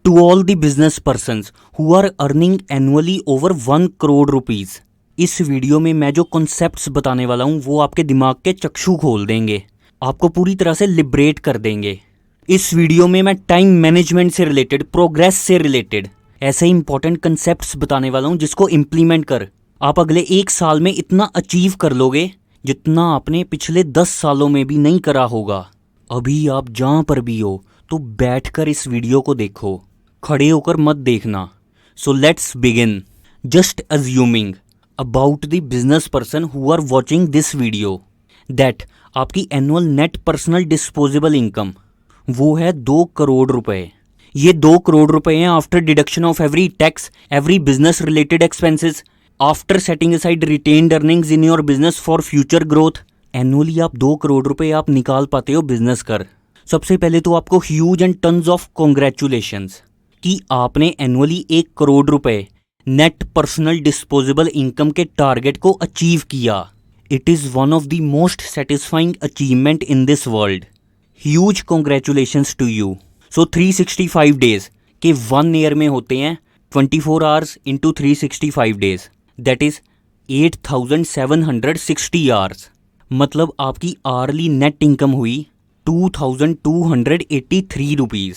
To all the business persons who are earning annually over 1 crore rupees. इस video में मैं जो कॉन्सेप्ट्स बताने वाला हूँ वो आपके दिमाग के चक्षु खोल देंगे, आपको पूरी तरह से लिबरेट कर देंगे। इस वीडियो में मैं टाइम मैनेजमेंट से रिलेटेड, प्रोग्रेस से रिलेटेड ऐसे इंपॉर्टेंट कंसेप्ट्स बताने वाला हूँ जिसको इम्प्लीमेंट कर आप अगले 1 साल में इतना अचीव कर लोगे जितना आपने पिछले 10 सालों में भी नहीं करा होगा। अभी आप जहाँ पर भी हो तो बैठकर इस वीडियो को देखो, खड़े होकर मत देखना। So let's begin. Just assuming about the business person who are watching this video that आपकी annual net personal disposable income वो है 2 करोड़ रुपए। ये 2 करोड़ रुपए हैं after deduction of every tax, every business related expenses, after setting aside retained earnings in your business for future growth. Annually आप 2 करोड़ रुपए आप निकाल पाते हो बिजनेस कर। सबसे पहले तो आपको huge and tons of congratulations कि आपने एनुअली 1 करोड़ रुपए नेट पर्सनल डिस्पोजेबल इनकम के टारगेट को अचीव किया। It is one of the most satisfying achievement in this world. Huge congratulations to you. So 365 days के 1 ईयर में होते हैं 24 hours into 365 days, that is 8760 hours. मतलब आपकी आर्ली नेट इनकम हुई 2283 रुपीज़।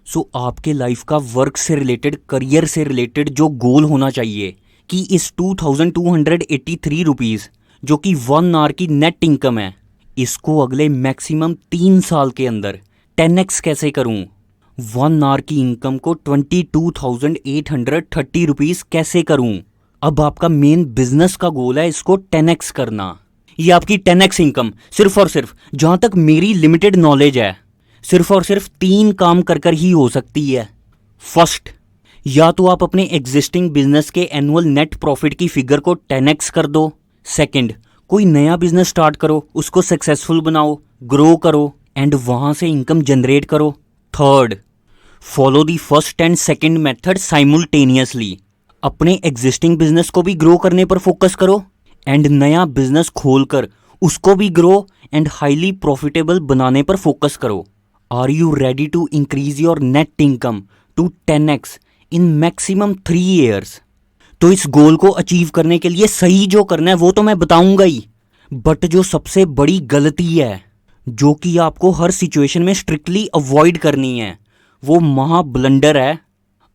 सो आपके लाइफ का वर्क से रिलेटेड, करियर से रिलेटेड जो गोल होना चाहिए कि इस 2283 रुपीज़ जो कि 1 आवर की नेट इनकम है, इसको अगले मैक्सिमम 3 साल के अंदर 10x कैसे करूं, 1 आवर की इनकम को 22,830 रुपीज़ कैसे करूं। अब आपका मेन बिजनेस का गोल है इसको 10x करना। ये आपकी 10x इनकम सिर्फ और सिर्फ, जहाँ तक मेरी लिमिटेड नॉलेज है, सिर्फ और सिर्फ 3 काम कर ही हो सकती है। फर्स्ट, या तो आप अपने एग्जिस्टिंग बिजनेस के एनुअल नेट प्रॉफिट की फिगर को 10x कर दो। सेकंड, कोई नया बिजनेस स्टार्ट करो, उसको सक्सेसफुल बनाओ, ग्रो करो एंड वहाँ से इनकम जनरेट करो। Third, follow the first and second method simultaneously. अपने एग्जिस्टिंग बिजनेस को भी ग्रो करने पर फोकस करो एंड नया बिजनेस खोलकर उसको भी ग्रो एंड हाईली प्रॉफिटेबल बनाने पर फोकस करो। Are you ready to increase your net income to 10x in maximum 3 years? तो इस गोल को अचीव करने के लिए सही जो करना है वो तो मैं बताऊंगा ही, बट जो सबसे बड़ी गलती है जो कि आपको हर सिचुएशन में स्ट्रिक्टली अवॉइड करनी है, वो महा ब्लंडर है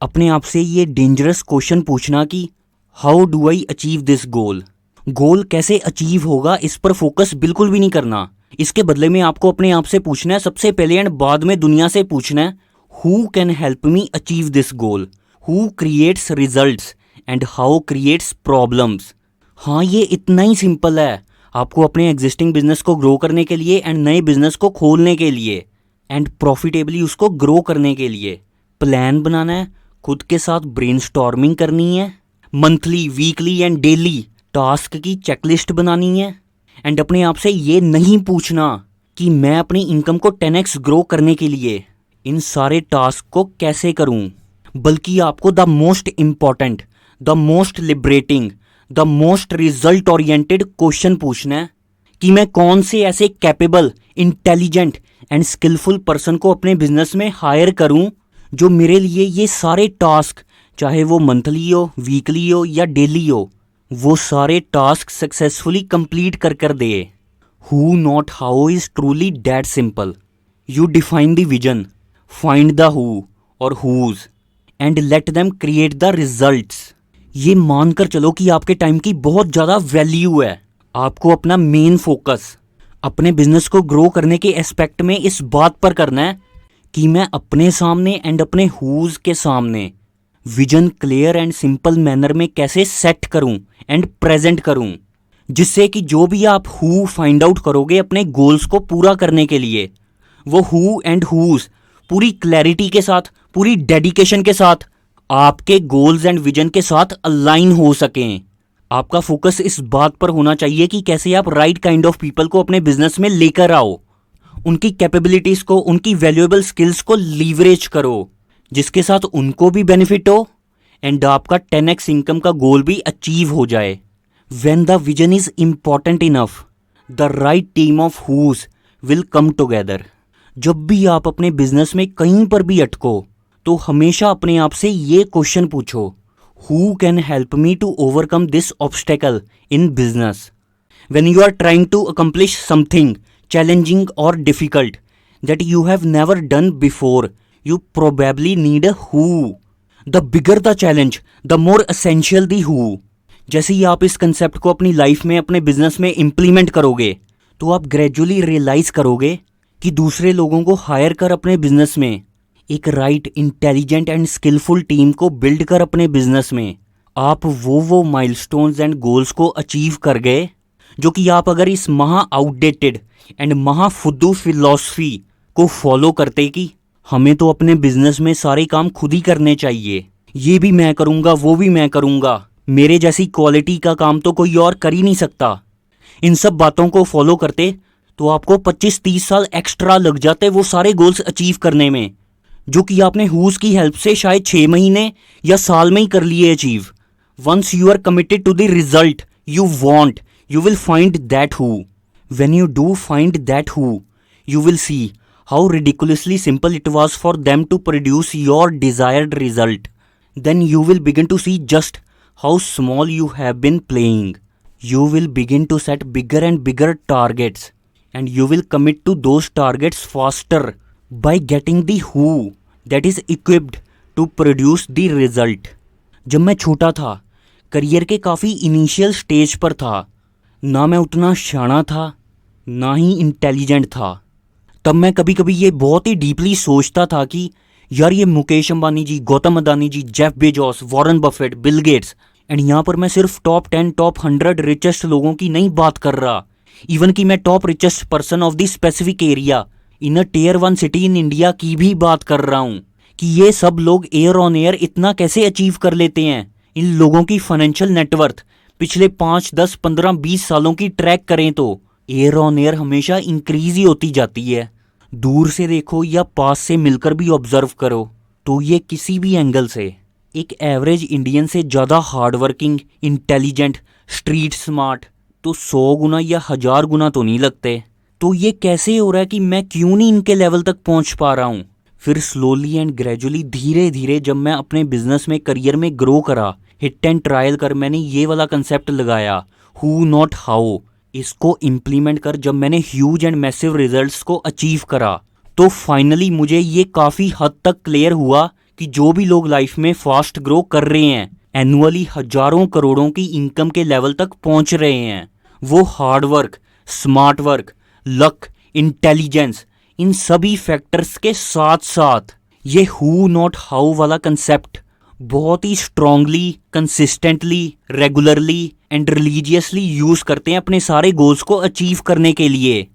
अपने आप से ये डेंजरस क्वेश्चन पूछना कि how do I achieve this goal. Goal कैसे अचीव होगा इस पर फोकस बिल्कुल भी नहीं करना। इसके बदले में आपको अपने आप से पूछना है सबसे पहले एंड बाद में दुनिया से पूछना है who can help me achieve this goal, who creates results and how creates problems. हाँ, ये इतना ही सिंपल है। आपको अपने एग्जिस्टिंग बिजनेस को ग्रो करने के लिए एंड नए बिजनेस को खोलने के लिए एंड प्रॉफिटेबली उसको ग्रो करने के लिए प्लान बनाना है, खुद के साथ ब्रेनस्टॉर्मिंग करनी है, monthly, weekly and daily task की चेकलिस्ट बनानी है एंड अपने आप से ये नहीं पूछना कि मैं अपनी इनकम को 10x ग्रो करने के लिए इन सारे टास्क को कैसे करूं, बल्कि आपको the most important, the most liberating, the most result oriented question पूछना है कि मैं कौन से ऐसे capable, intelligent and skillful person को अपने बिजनेस में हायर करूं जो मेरे लिए ये सारे टास्क, चाहे वो मंथली हो, वीकली हो या डेली हो, वो सारे टास्क सक्सेसफुली कंप्लीट कर दे। Who not how is truly that simple. You define the vision, find the who और whose and let them create the results. ये मानकर चलो कि आपके टाइम की बहुत ज़्यादा वैल्यू है। आपको अपना मेन फोकस अपने बिजनेस को ग्रो करने के एस्पेक्ट में इस बात पर करना है कि मैं अपने सामने एंड अपने हुज के सामने vision clear and simple manner में कैसे सेट करूं एंड प्रेजेंट करूं, जिससे कि जो भी आप हु फाइंड आउट करोगे अपने गोल्स को पूरा करने के लिए, वो हु एंड हुज पूरी क्लैरिटी के साथ, पूरी डेडिकेशन के साथ आपके गोल्स एंड विजन के साथ अलाइन हो सकें। आपका फोकस इस बात पर होना चाहिए कि कैसे आप राइट काइंड ऑफ पीपल को अपने बिजनेस में लेकर आओ, उनकी कैपेबिलिटीज को, उनकी वैल्यूएबल स्किल्स को लीवरेज करो, जिसके साथ उनको भी बेनिफिट हो एंड आपका 10x इनकम का गोल भी अचीव हो जाए। When the vision is important enough, the right team of whose will come together. जब भी आप अपने बिजनेस में कहीं पर भी अटको तो हमेशा अपने आप से ये क्वेश्चन पूछो, who can help me to overcome this obstacle in business. When you are trying to accomplish something challenging or difficult that you have never done before, you probably need a who. The bigger the challenge, the more essential the who. जैसे ही आप इस concept को अपनी life में, अपने business में implement करोगे, तो आप ग्रेजुअली रियलाइज करोगे कि दूसरे लोगों को हायर कर अपने बिजनेस में, एक right intelligent and skillful team को बिल्ड कर अपने बिजनेस में आप वो माइलस्टोन्स एंड गोल्स को अचीव कर गए जो कि आप अगर इस महा आउटडेटेड एंड महा फुद्दू फिलॉसफी को फॉलो करते कि हमें तो अपने बिजनेस में सारे काम खुद ही करने चाहिए, ये भी मैं करूँगा, वो भी मैं करूँगा, मेरे जैसी क्वालिटी का काम तो कोई और कर ही नहीं सकता, इन सब बातों को फॉलो करते तो आपको 25-30 साल एक्स्ट्रा लग जाते वो सारे गोल्स अचीव करने में, जो कि आपने हुज की हेल्प से शायद 6 महीने या साल में ही कर लिए achieve. Once you are committed to the result you want, you will find that who. When you do find that who, you will see how ridiculously simple it was for them to produce your desired result. Then you will begin to see just how small you have been playing. You will begin to set bigger and bigger targets, and you will commit to those targets faster by getting the who that is equipped to produce the result. जब मैं छोटा था, career के काफ़ी initial stage पर था, ना मैं उतना शाना था ना ही इंटेलिजेंट था, तब मैं कभी कभी ये बहुत ही डीपली सोचता था कि यार ये Mukesh Ambani ji, Gautam Adani ji, Jeff Bezos, Warren Buffett, Bill Gates, and यहाँ पर मैं सिर्फ टॉप 10 टॉप 100 रिचेस्ट लोगों की नहीं बात कर रहा, इवन कि मैं top richest person of the specific area in a tier 1 city in India की भी बात कर रहा हूँ कि ये सब लोग एयर ऑन एयर इतना कैसे अचीव कर लेते हैं। इन लोगों की फाइनेंशियल नेटवर्थ पिछले 5, 10, 15, 20 सालों की ट्रैक करें तो एयर ऑन एयर हमेशा इंक्रीज ही होती जाती है। दूर से देखो या पास से मिलकर भी ऑब्जर्व करो तो ये किसी भी एंगल से एक एवरेज इंडियन से ज़्यादा हार्डवर्किंग, इंटेलिजेंट, स्ट्रीट स्मार्ट तो 100 गुना या 1000 गुना तो नहीं लगते। तो ये कैसे हो रहा है कि मैं क्यों नहीं इनके लेवल तक पहुंच पा रहा हूँ। फिर स्लोली एंड ग्रेजुअली धीरे धीरे जब मैं अपने बिजनेस में, करियर में ग्रो करा, हिट एंड ट्रायल कर मैंने ये वाला कंसेप्ट लगाया, हु नॉट हाउ, इसको इम्प्लीमेंट कर जब मैंने ह्यूज एंड मैसिव रिजल्ट्स को अचीव करा, तो फाइनली मुझे ये काफ़ी हद तक क्लियर हुआ कि जो भी लोग लाइफ में फास्ट ग्रो कर रहे हैं, एनुअली हजारों करोड़ों की इनकम के लेवल तक पहुंच रहे हैं, वो hard work, smart work, luck, intelligence, इन सभी फैक्टर्स के साथ साथ ये हु नॉट हाउ वाला कंसेप्ट बहुत ही strongly, consistently, regularly and religiously use करते हैं अपने सारे गोल्स को अचीव करने के लिए।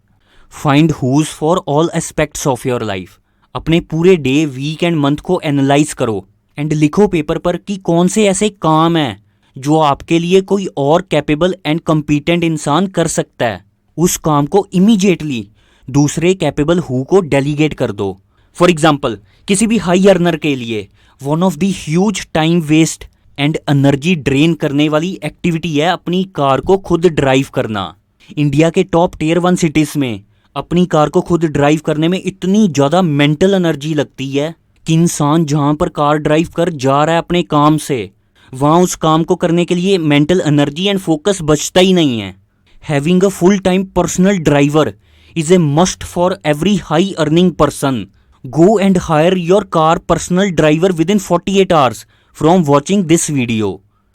Find whose for all aspects of your life. अपने पूरे डे, वीक एंड मंथ को एनालाइज करो एंड लिखो पेपर पर कि कौन से ऐसे काम हैं जो आपके लिए कोई और कैपेबल एंड कॉम्पिटेंट इंसान कर सकता है। उस काम को इमीडिएटली दूसरे कैपेबल हु को डेलीगेट कर दो। फॉर एग्जाम्पल, किसी भी हाई अर्नर के लिए one of the huge time waste and energy drain करने वाली एक्टिविटी है अपनी कार को खुद ड्राइव करना। इंडिया के टॉप टियर 1 सिटीज़ में अपनी कार को खुद ड्राइव करने में इतनी ज़्यादा मेंटल एनर्जी लगती है कि इंसान जहाँ पर कार ड्राइव कर जा रहा है अपने काम से, वहाँ उस काम को करने के लिए मेंटल एनर्जी एंड फोकस बचता ही नहीं है। Having a full time personal driver is a must for every high earning person. Go and hire your car personal driver within 48 hours from watching this video.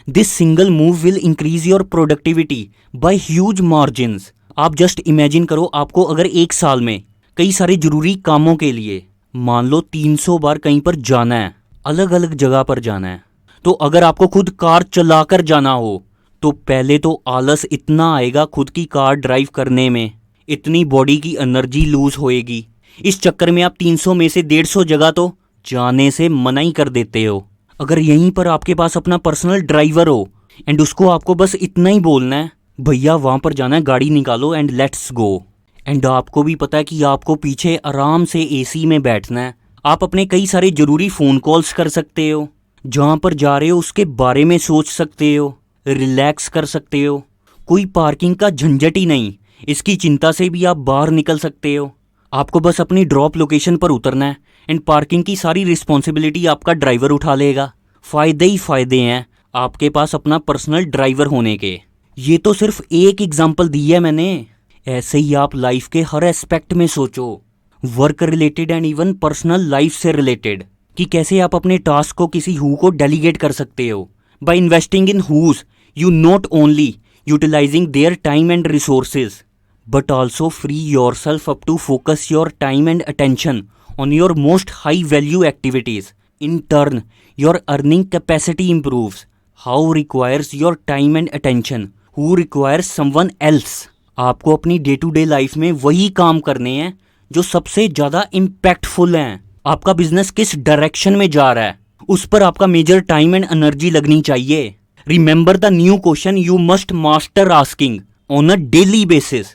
This single move will increase your productivity by huge margins. आप just imagine करो, आपको अगर एक साल में कई सारे जरूरी कामों के लिए मान लो 300 बार कहीं पर जाना है, अलग अलग जगह पर जाना है, तो अगर आपको खुद कार चलाकर जाना हो तो पहले तो आलस इतना आएगा खुद की कार ड्राइव करने में, इतनी बॉडी की एनर्जी लूज होएगी। इस चक्कर में आप 300 में से 150 जगह तो जाने से मना ही कर देते हो। अगर यहीं पर आपके पास अपना पर्सनल ड्राइवर हो एंड उसको आपको बस इतना ही बोलना है, भैया वहाँ पर जाना है, गाड़ी निकालो एंड लेट्स गो, एंड आपको भी पता है कि आपको पीछे आराम से एसी में बैठना है, आप अपने कई सारे ज़रूरी फ़ोन कॉल्स कर सकते हो, जहाँ पर जा रहे हो उसके बारे में सोच सकते हो, रिलैक्स कर सकते हो, कोई पार्किंग का झंझट ही नहीं, इसकी चिंता से भी आप बाहर निकल सकते हो। आपको बस अपनी ड्रॉप लोकेशन पर उतरना है एंड पार्किंग की सारी रिस्पॉन्सिबिलिटी आपका ड्राइवर उठा लेगा। फ़ायदे ही फ़ायदे हैं आपके पास अपना पर्सनल ड्राइवर होने के। ये तो सिर्फ एक एग्जांपल दी है मैंने, ऐसे ही आप लाइफ के हर एस्पेक्ट में सोचो, work related and even personal life से रिलेटेड, कि कैसे आप अपने टास्क को किसी हु को डेलीगेट कर सकते हो। By investing in whose you not only utilising their time and resources but also free yourself up to focus your time and attention on your most high value activities. In turn, your earning capacity improves. How requires your time and attention? Who requires someone else? आपको अपनी day to day life में वही काम करने हैं जो सबसे ज़्यादा इम्पैक्टफुल हैं। आपका बिजनेस किस डायरेक्शन में जा रहा है उस पर आपका मेजर टाइम एंड एनर्जी लगनी चाहिए। Remember the new question you must master asking on a daily basis.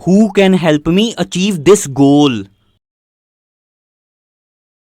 Who can help me achieve this goal?